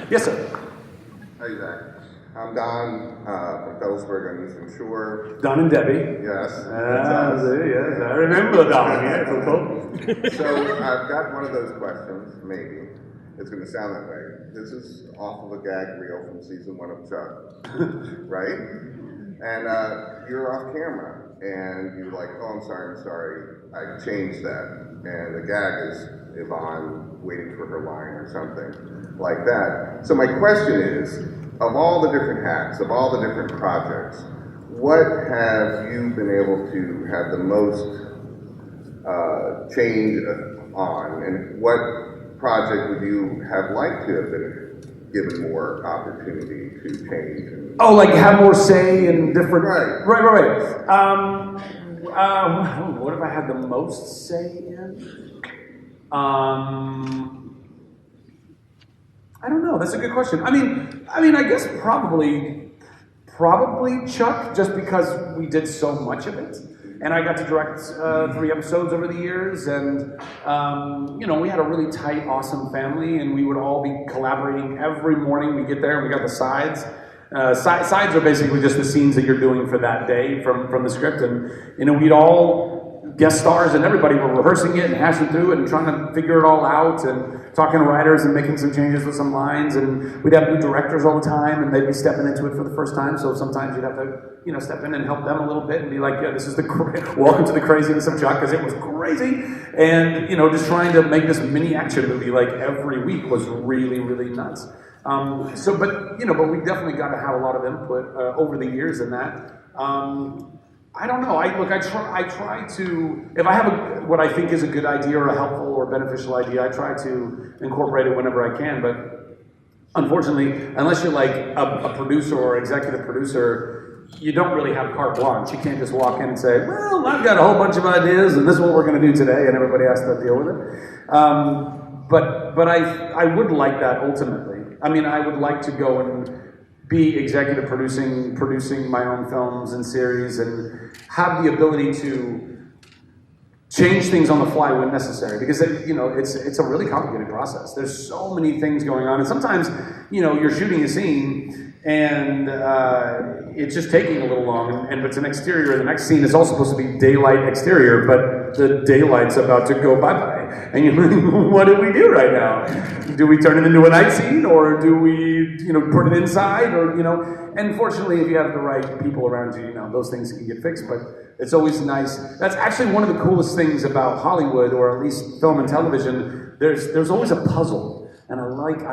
Yes, sir. Hey, Zach. I'm Don from Phillipsburg on Eastern Shore. Don and Debbie. Yes. Yes, I remember Don. Yeah, So I've got one of those questions, maybe. It's going to sound that way. This is off of a gag reel from season 1 of Chuck, right? And you're off camera, and you're like, oh, I'm sorry, I changed that. And the gag is Yvonne waiting for her line or something like that. So my question is, of all the different hats, of all the different projects, what have you been able to have the most change on, and what project would you have liked to have been given more opportunity to change? Oh, like have more say in different... Right. Right. What have I had the most say in? I don't know. That's a good question. I mean, I guess probably Chuck, just because we did so much of it. And I got to direct 3 episodes over the years, and we had a really tight, awesome family, and we would all be collaborating every morning. We get there, and we got the sides. Sides are basically just the scenes that you're doing for that day from the script, and we'd all guest stars, and everybody were rehearsing it and hashing through it and trying to figure it all out and talking to writers and making some changes with some lines, and we'd have new directors all the time, and they'd be stepping into it for the first time, so sometimes you'd have to step in and help them a little bit and be like, yeah, this is welcome to the craziness of Chuck, because it was crazy, and just trying to make this mini action movie like every week was really, really nuts. But we definitely got to have a lot of input over the years in that. I don't know. I try to, if I have what I think is a good idea or a helpful or beneficial idea, I try to incorporate it whenever I can. But unfortunately, unless you're like a producer or executive producer, you don't really have carte blanche. You can't just walk in and say, well, I've got a whole bunch of ideas and this is what we're going to do today, and everybody has to deal with it. But I would like that ultimately. I mean, I would like to go and be executive producing my own films and series, and have the ability to change things on the fly when necessary, because it's a really complicated process. There's so many things going on, and sometimes you're shooting a scene and it's just taking a little long, and it's an exterior. The next scene is also supposed to be daylight exterior, but the daylight's about to go bye-bye, and you're like, what do we do right now? Do we turn it into a night scene, or do we put it inside, or and fortunately, if you have the right people around you, those things can get fixed. But it's always nice. That's actually one of the coolest things about Hollywood, or at least film and television. There's always a puzzle, and I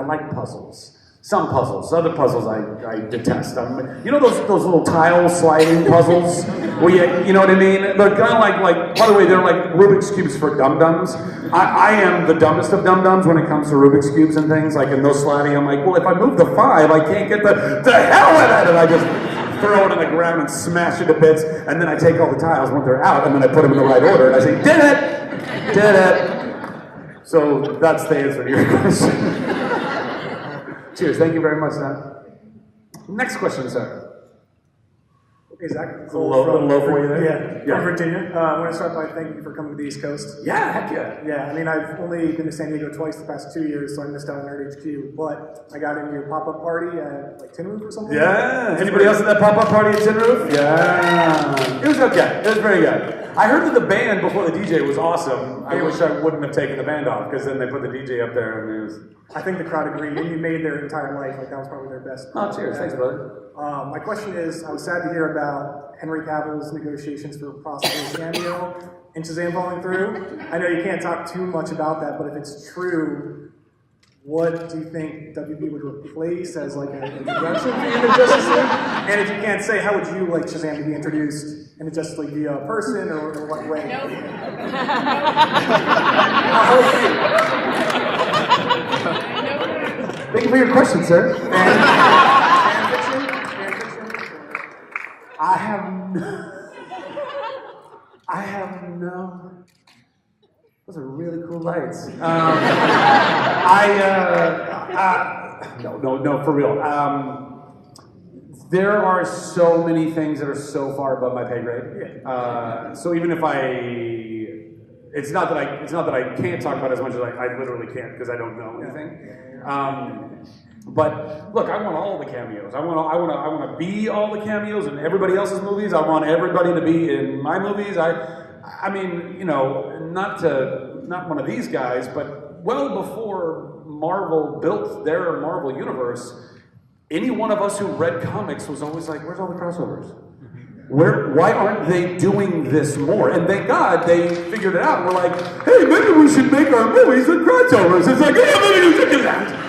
like puzzles. Some puzzles, other puzzles I detest. Those little tile sliding puzzles, where you know what I mean? They're kind of like, by the way, they're like Rubik's Cubes for dum-dums. I am the dumbest of dum-dums when it comes to Rubik's Cubes and things, like in those sliding, I'm like, well, if I move the 5, I can't get the hell with it! And I just throw it on the ground and smash it to bits, and then I take all the tiles when they're out, and then I put them in the right order, and I say, did it! So that's the answer to your question. Cheers, thank you very much, Sam. Next question, sir. Hey, Zach. A little low for you there? Yeah, from Virginia. I want to start by thanking you for coming to the East Coast. Yeah, heck yeah. Yeah, I mean, I've only been to San Diego twice the past 2 years, so I missed out on Nerd HQ, but I got into your pop-up party at, Tin Roof or something? Yeah, anybody else at that pop-up party at Tin Roof? Yeah. It was okay, it was very good. I heard that the band before the DJ was awesome. I wish I wouldn't have taken the band off, because then they put the DJ up there, and it was... I think the crowd agreed, and you made their entire life, that was probably their best. Oh, cheers, thanks, brother. My question is, I was sad to hear about Henry Cavill's negotiations for possible cameo in Shazam falling through. I know you can't talk too much about that, but if it's true, what do you think WB would replace as an introduction for you to Justice League? And if you can't say, how would you like Shazam to be introduced in the Justice League, via a person, or what way? Nope. Thank you for your question, sir. I have no. Those are really cool lights. No, for real. There are so many things that are so far above my pay grade. So even if it's not that I can't talk about it as much as I literally can't, because I don't know anything. But look, I want all the cameos. I want to be all the cameos in everybody else's movies. I want everybody to be in my movies. I mean, you know, not one of these guys, but well before Marvel built their Marvel universe, any one of us who read comics was always like, "Where's all the crossovers? Why aren't they doing this more?" And thank God they figured it out. We're like, "Hey, maybe we should make our movies with crossovers." It's like, "Yeah, maybe we should do that."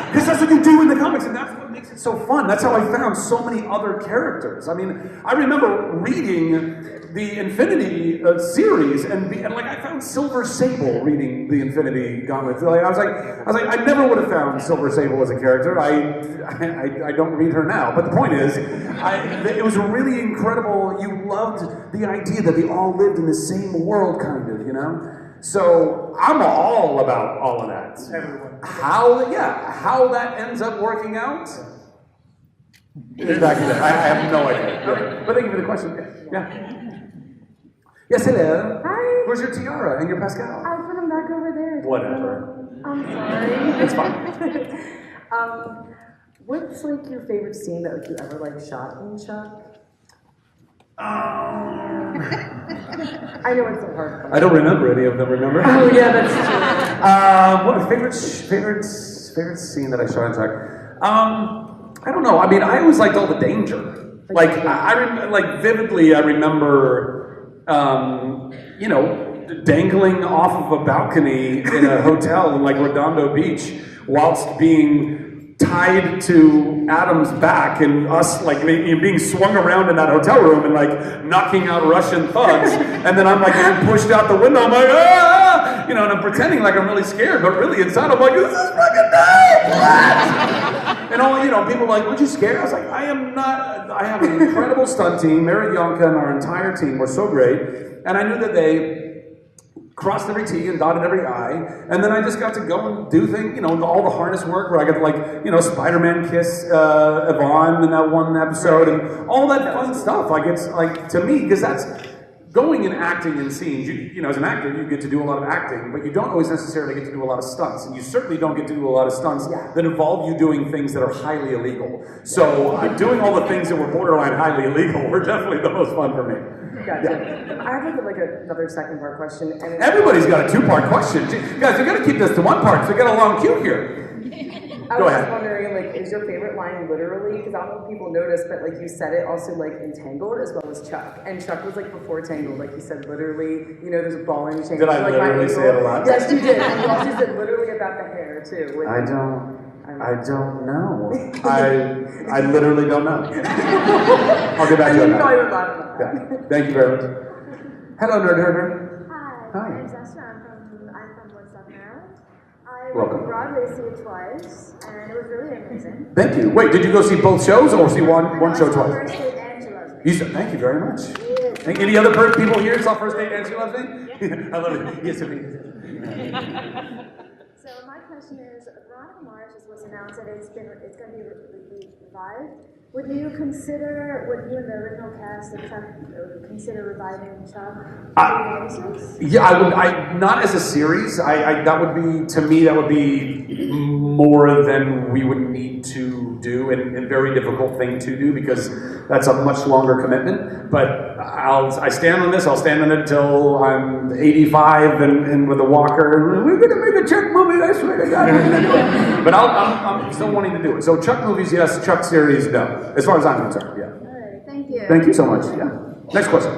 Because that's what you do in the comics, and that's what makes it so fun. That's how I found so many other characters. I mean, I remember reading the Infinity series, and like I found Silver Sable reading the Infinity Gauntlet. Like, I was like, I never would have found Silver Sable as a character. I don't read her now, but the point is, it was really incredible. You loved the idea that they all lived in the same world, kind of, you know. So I'm all about all of that. Everyone. How that ends up working out? Exactly. I have no idea. Okay. But thank you for the question. Yeah. Yes, hello. Hi. Where's your tiara and your Pascal? I put them back over there. Whatever. I'm sorry. It's fine. What's like your favorite scene that like you ever like shot in Chuck? I know it's a hard one. I don't remember any of them. Remember? Oh yeah, that's true. What favorite scene that I shot in Chuck? I don't know. I mean, I always liked all the danger. Like like vividly, I remember, you know, dangling off of a balcony in a hotel in like Redondo Beach, whilst being tied to Adam's back, and us like being swung around in that hotel room and like knocking out Russian thugs, and then I'm like getting pushed out the window. I'm like, ah! You know, and I'm pretending like I'm really scared, but really inside I'm like, this is fucking dope! And all, you know, people are like, weren't you scared? I was like, I am not. I have an incredible stunt team. Mary Yonka and our entire team were so great, and I knew that they crossed every T and dotted every I, and then I just got to go and do things, you know, all the harness work where I got to, like, you know, Spider-Man kiss Yvonne in that one episode, and all that fun stuff. Like, it's like, to me, because that's going and acting in scenes. You know, as an actor, you get to do a lot of acting, but you don't always necessarily get to do a lot of stunts, and you certainly don't get to do a lot of stunts that involve you doing things that are highly illegal. So doing all the things that were borderline highly illegal were definitely the most fun for me. Gotcha. Yeah. I have like another second part question. And Everybody's got a two-part question. Guys, we got to keep this to one part, so we got a long queue here. I was just wondering, like, is your favorite line literally? Because I don't know if people noticed, but like you said it also like in Tangled as well as Chuck. And Chuck was like before Tangled, like you said literally. You know, there's a ball and chain. Did I like, literally say it a lot? Yes, you did. And you also said literally about the hair too. I don't know. I literally don't know. I'll get back to you on that. I would laugh about that. Yeah. Thank you very much. Hello, Nerd Herder. Hi, my name's Esther. I'm from Woodstock, Maryland. I Welcome. went to Broadway to see it twice, and it was really amazing. Thank you. Wait, did you go see both shows or see one show I saw twice? First Date and She Loves Me. Thank you very much. Any other people here saw First Date and She Loves Me? I love it. Yes, it is. So my question is, Veronica Mars was announced that it's going to be revived. Would you and the original cast of Chuck consider reviving Chuck? Yeah, I would. Not as a series. That would be, to me, that would be more than we would need to do, and a very difficult thing to do because that's a much longer commitment. But I stand on this. I'll stand on it till I'm 85 and with a walker. We're gonna make a Chuck movie. I swear to God, we're gonna do it. But I'm still wanting to do it. So Chuck movies, yes. Chuck series, no. As far as I'm concerned, yeah. All right, thank you. Thank you so much. Yeah. Next question.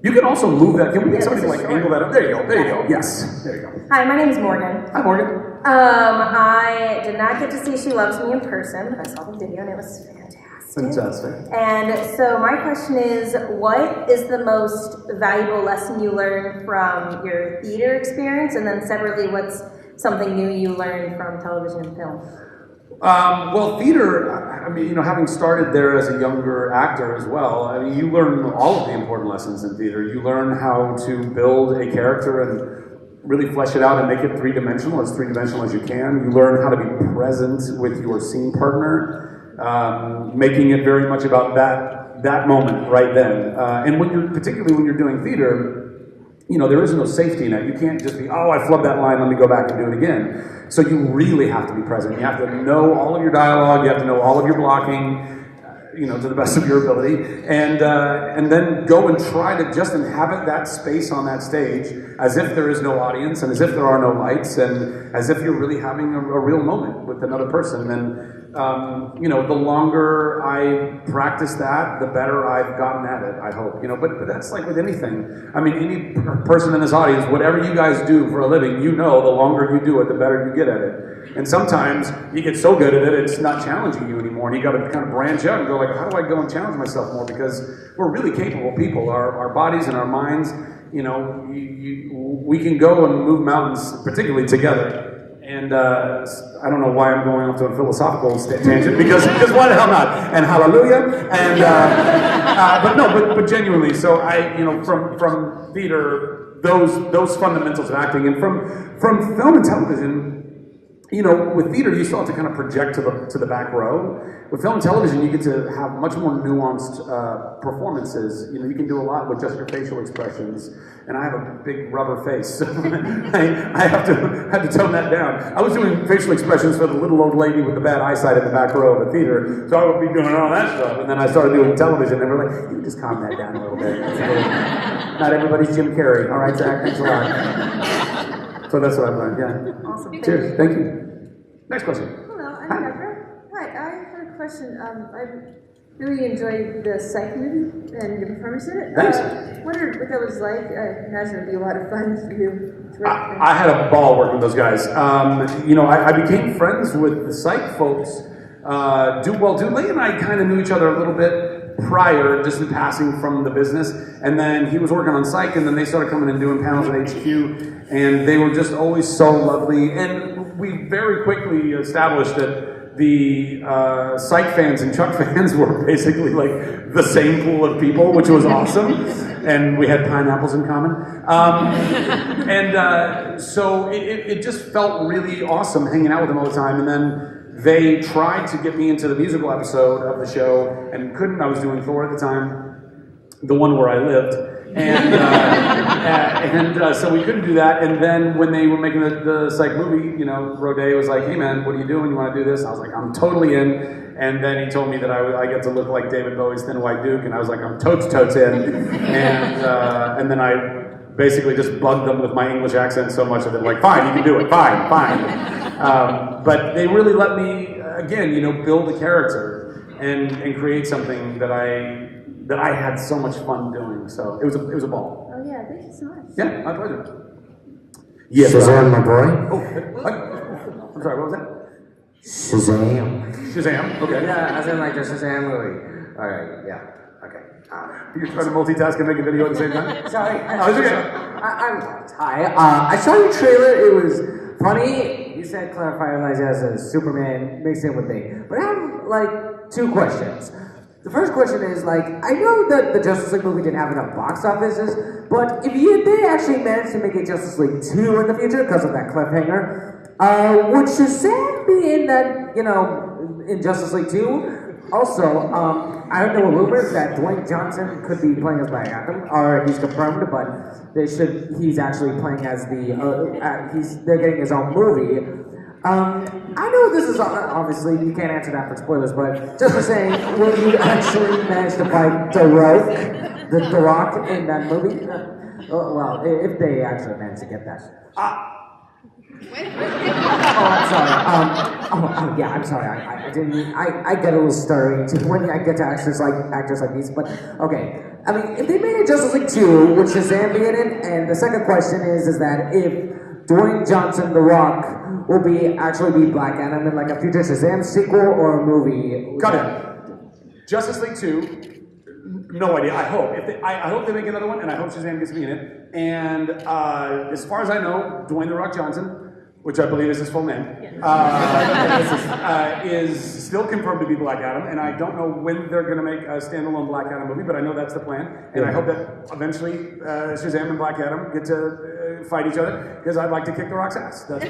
You can also move that. Can we get somebody to like angle that up? There you go. There you go. Yes. There you go. Hi, my name is Morgan. Hi, Morgan. I did not get to see She Loves Me in person, but I saw the video and it was fantastic. Fantastic. And so my question is, what is the most valuable lesson you learned from your theater experience? And then separately, what's something new you learned from television and film? Well, theater, I mean, you know, having started there as a younger actor as well, I mean, you learn all of the important lessons in theater. You learn how to build a character and really flesh it out and make it three-dimensional as you can. You learn how to be present with your scene partner, making it very much about that moment right then. And particularly when you're doing theater, there is no safety net. You can't just be, oh, I flubbed that line, let me go back and do it again. So you really have to be present. You have to know all of your dialogue, you have to know all of your blocking, to the best of your ability, and then go and try to just inhabit that space on that stage as if there is no audience, and as if there are no lights, and as if you're really having a real moment with another person. And the longer I practice that, the better I've gotten at it, I hope. But that's like with anything. I mean, any person in this audience, whatever you guys do for a living, the longer you do it, the better you get at it. And sometimes you get so good at it, it's not challenging you anymore, and you got to kind of branch out and go like, how do I go and challenge myself more? Because we're really capable people. Our bodies and our minds, we can go and move mountains, particularly together. And I don't know why I'm going off to a philosophical tangent, because why the hell not? And hallelujah. And but genuinely, so I, from theater, those fundamentals of acting, and from film and television. With theater, you still have to kind of project to the back row. With film and television, you get to have much more nuanced performances. You can do a lot with just your facial expressions. And I have a big rubber face, so I have to tone that down. I was doing facial expressions for the little old lady with the bad eyesight in the back row of the theater, so I would be doing all that stuff. And then I started doing television, and they were like, "You just calm that down a little bit. Not everybody's Jim Carrey. All right, Zach, thanks a lot." So that's what I've learned. Yeah. Awesome. Cheers. Thank you. Next question. Hello, I'm Deborah. Hi, I had a question. I really enjoyed the Psych movie and your performance in it. Thanks. Wondered what that was like. I imagine it'd be a lot of fun for you. I had a ball working with those guys. I became friends with the Psych folks. Dwayne and I kind of knew each other a little bit prior, just in passing from the business. And then he was working on Psych, and then they started coming and doing panels at HQ, and they were just always so lovely. And we very quickly established that the Psych fans and Chuck fans were basically like the same pool of people, which was awesome. And we had pineapples in common. So it just felt really awesome hanging out with them all the time. And then they tried to get me into the musical episode of the show and couldn't. I was doing Thor at the time, the one where I lived. And so we couldn't do that. And then when they were making the Psych movie, Roday was like, "Hey man, what are you doing? You want to do this?" I was like, "I'm totally in." And then he told me that I get to look like David Bowie's Thin White Duke, and I was like, "I'm totes in." And then I basically just bugged them with my English accent so much that they're like, "Fine, you can do it. Fine." But they really let me again, build a character and create something that I had so much fun doing. So it was a ball. Oh yeah, thank you so much. Yeah, my pleasure. Yes, Shazam, my boy. I'm sorry, what was that? Shazam. Okay. Yeah, as in like the Shazam movie. Alright, yeah. Okay. You're trying to multitask and make a video at the same time? Sorry. Oh, it's okay. Hi. I saw your trailer. It was funny. You said clarify Elijah as a Superman mixed in with me. But I have like two questions. The first question is, I know that the Justice League movie didn't have enough box offices, but if they actually managed to make a Justice League 2 in the future because of that cliffhanger, would Shazam be in that, in Justice League 2? Also, I heard there were rumors that Dwayne Johnson could be playing as Black Adam, or he's confirmed, but he's actually playing as they're getting his own movie. I know this is obviously you can't answer that for spoilers, but just for saying, will you actually manage to fight The Rock in that movie? Well, if they actually manage to get that. I'm sorry. I didn't. I get a little stirring when I get to actors like these. But okay, I mean, if they made a Justice League 2, would Shazam be in it? And the second question is that if Dwayne Johnson, The Rock, will actually be Black Adam in a future Shazam sequel or a movie? Got it. Justice League 2, no idea. I hope. I hope they make another one, and I hope Shazam gets to be in it. And as far as I know, Dwayne The Rock Johnson, which I believe is his full name, is still confirmed to be Black Adam, and I don't know when they're going to make a standalone Black Adam movie, but I know that's the plan, and I hope that eventually Shazam and Black Adam get to fight each other, because I'd like to kick The Rock's ass. That's